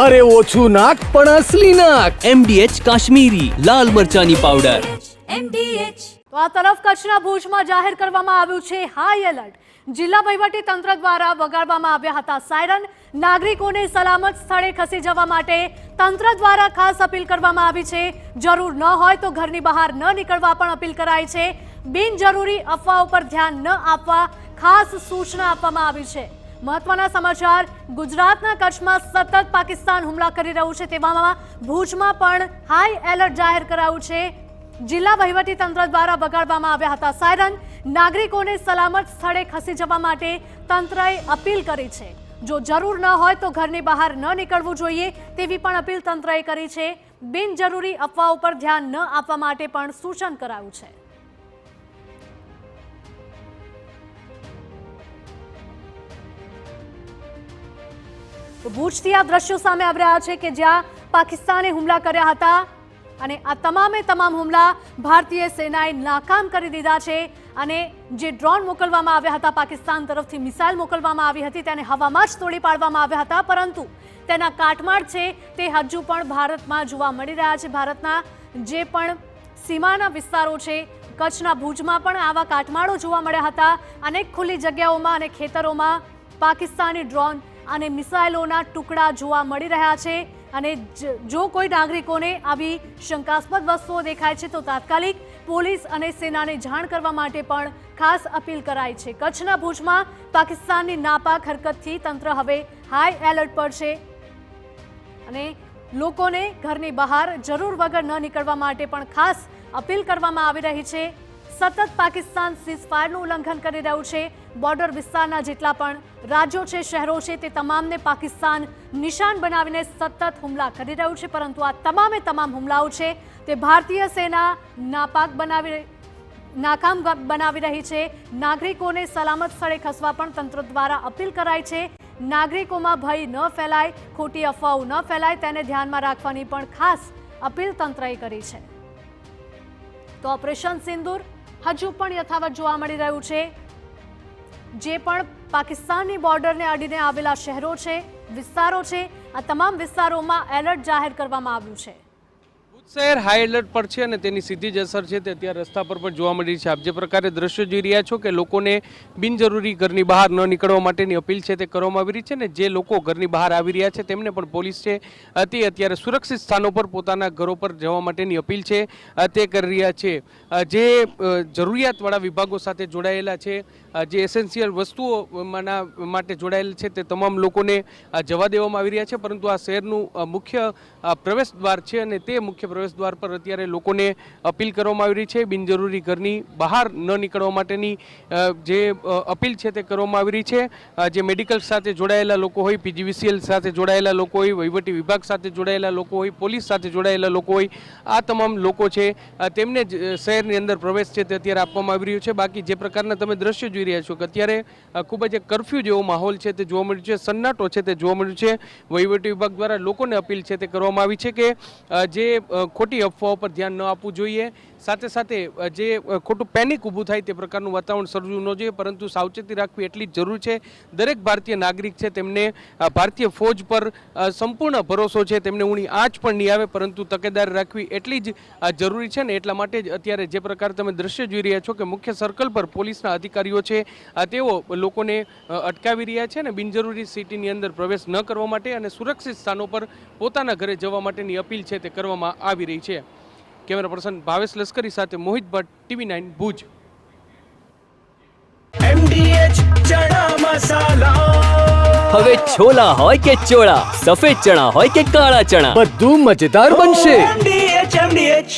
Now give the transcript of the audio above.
અરે ઓછું નાક પણ અસલી નાક. MDH કાશ્મીરી લાલ મરચાની પાવડર. તો આ તરફ કચ્છના ભુજમાં જાહેર કરવામાં આવ્યું છે હાઈ એલર્ટ. જિલ્લા વહીવટી તંત્ર દ્વારા વગાડવામાં આવ્યા હતા સાયરન. નાગરિકોને સલામત સ્થળે ખસી જવા માટે તંત્ર દ્વારા ખાસ અપીલ કરવામાં આવી છે. જરૂર ન હોય તો ઘરની બહાર ન નીકળવા પણ અપીલ કરાઈ છે. બિનજરૂરી અફવાઓ પર ધ્યાન ન આપવા ખાસ સૂચના આપવામાં આવી છે. મહત્વના સમાચાર. ગુજરાતના કચ્છમાં સતત પાકિસ્તાન હુમલા કરી રહ્યું છે, તેવામાં ભુજમાં પણ હાઈ એલર્ટ જાહેર કરાયું છે. જિલ્લા વહીવટી તંત્ર દ્વારા વગાડવામાં આવ્યા હતા સાયરન. નાગરિકોને સલામત સ્થળે ખસી જવા માટે તંત્રએ અપીલ કરી છે. જો જરૂર ન હોય તો ઘરની બહાર ન નીકળવું જોઈએ તેવી પણ અપીલ તંત્રએ કરી છે. બિનજરૂરી અફવાઓ પર ધ્યાન ન આપવા માટે પણ સૂચન કરાયું છે. ભુજથી આ દ્રશ્યો સામે આવી રહ્યા છે કે જ્યાં પાકિસ્તાને હુમલા કર્યા હતા અને આ તમામે તમામ હુમલા ભારતીય સેનાએ નાકામ કરી દીધા છે. અને જે ડ્રોન મોકલવામાં આવ્યા હતા, પાકિસ્તાન તરફથી મિસાઇલ મોકલવામાં આવી હતી, તેને હવામાં જ તોડી પાડવામાં આવ્યા હતા, પરંતુ તેના કાટમાળ છે તે હજુ પણ ભારતમાં જોવા મળી રહ્યા છે. ભારતના જે પણ સીમાના વિસ્તારો છે, કચ્છના ભુજમાં પણ આવા કાટમાળો જોવા મળ્યા હતા. અનેક ખુલ્લી જગ્યાઓમાં અને ખેતરોમાં પાકિસ્તાની ડ્રોન અને મિસાઇલોના ટુકડા જોવા મળી રહ્યા છે. અને જો કોઈ નાગરિકોને આવી શંકાસ્પદ વસ્તુઓ દેખાય છે તો તાત્કાલિક પોલીસ અને સેનાને જાણ કરવા માટે પણ ખાસ અપીલ કરાઈ છે. કચ્છના ભુજમાં પાકિસ્તાનની નાપાક હરકતથી તંત્ર હવે હાઈ એલર્ટ પર છે અને લોકોને ઘરની બહાર જરૂર વગર ન નીકળવા માટે પણ ખાસ અપીલ કરવામાં આવી રહી છે. સતત પાકિસ્તાન સીઝફાયરનું ઉલ્લંઘન કરી રહ્યું છે. બોર્ડર વિસ્તારના જેટલા પણ રાજ્યો છે, શહેરો છે, તે તમામને પાકિસ્તાન નિશાન બનાવીને સતત હુમલા કરી રહ્યું છે. પરંતુ આ તમામે તમામ હુમલાઓ છે તે ભારતીય સેના નાકામ બનાવી રહી છે. નાગરિકોને સલામત સ્થળે ખસવા પણ તંત્ર દ્વારા અપીલ કરાઈ છે. નાગરિકોમાં ભય ન ફેલાય, ખોટી અફવાઓ ન ફેલાય, તેને ધ્યાનમાં રાખવાની પણ ખાસ અપીલ તંત્રએ કરી છે. તો ઓપરેશન સિંદૂર હજુ પણ યથાવત જોવા મળી રહ્યું છે. જે પણ પાકિસ્તાનની બોર્ડરને અડીને આવેલા શહેરો છે, વિસ્તારો છે, આ તમામ વિસ્તારોમાં એલર્ટ જાહેર કરવામાં આવ્યું છે. શહેર હાઈ એલર્ટ પર છે અને તેની સીધી જ અસર છે તે અત્યારે રસ્તા પર પણ જોવા મળી છે. આપ જે પ્રકારે દ્રશ્યો જોઈ રહ્યા છો કે લોકોને બિનજરૂરી ઘરની બહાર ન નીકળવા માટેની અપીલ છે તે કરવામાં આવી રહી છે. ને જે લોકો ઘરની બહાર આવી રહ્યા છે તેમને પણ પોલીસ છે તે અત્યારે સુરક્ષિત સ્થાનો પર પોતાના ઘરો પર જવા માટેની અપીલ છે તે કરી રહ્યા છે. જે જરૂરિયાતવાળા વિભાગો સાથે જોડાયેલા છે, જે એસેન્શિયલ વસ્તુઓ માટે જોડાયેલ છે, તે તમામ લોકોને જવા દેવામાં આવી રહ્યા છે. પરંતુ આ શહેરનું મુખ્ય પ્રવેશ દ્વાર છે અને તે મુખ્ય પ્રવેશ દ્વાર પર અત્યારે લોકોને અપીલ કરવામાં આવી રહી છે. બિનજરૂરી ઘરની બહાર ન નીકળવા માટેની જે અપીલ છે તે કરવામાં આવી રહી છે. જે મેડિકલ સાથે જોડાયેલા લોકો હોય, PGVCL સાથે જોડાયેલા લોકો હોય, વહીવટી વિભાગ સાથે જોડાયેલા લોકો હોય, પોલીસ સાથે જોડાયેલા લોકો હોય, આ તમામ લોકો છે તેમને જ શહેરની અંદર પ્રવેશ છે તે અત્યારે આપવામાં આવી રહ્યો છે. બાકી જે પ્રકારના તમે દ્રશ્યો જોઈ રહ્યા છો કે અત્યારે ખૂબ જ કરફ્યુ જેવો માહોલ છે તે જોવા મળ્યું છે, સન્નાટો છે તે જોવા મળ્યું છે. વહીવટી વિભાગ દ્વારા લોકોને અપીલ છે તે કરવામાં આવી છે કે જે ખોટી અફવાઓ પર ધ્યાન ન આપવું જોઈએ. સાથે સાથે જે ખોટું પેનિક ઊભું થાય તે પ્રકારનું વાતાવરણ સર્જવું ન જોઈએ, પરંતુ સાવચેતી રાખવી એટલી જ જરૂર છે. દરેક ભારતીય નાગરિક છે તેમને ભારતીય ફોજ પર સંપૂર્ણ ભરોસો છે, તેમને ઊણી આંચ પણ નહીં આવે, પરંતુ તકેદારી રાખવી એટલી જ જરૂરી છે. ને એટલા માટે જ અત્યારે જે પ્રકારે તમે દ્રશ્ય જોઈ રહ્યા છો કે મુખ્ય સર્કલ પર પોલીસના અધિકારીઓ છે તેઓ લોકોને અટકાવી રહ્યા છે અને બિનજરૂરી સિટીની અંદર પ્રવેશ ન કરવા માટે અને સુરક્ષિત સ્થાનો પર પોતાના ઘરે જવા માટેની અપીલ છે તે કરવામાં આવી રહી છે. કેમેરા પર્સન ભાવેશ લશ્કરી સાથે મોહિત ભટ્ટ, TV9 ભુજ. MDH ચણા મસાલા. હવે છોલા હોય કે ચોળા, સફેદ ચણા હોય કે કાળા ચણા, બધું મજેદાર બનશે.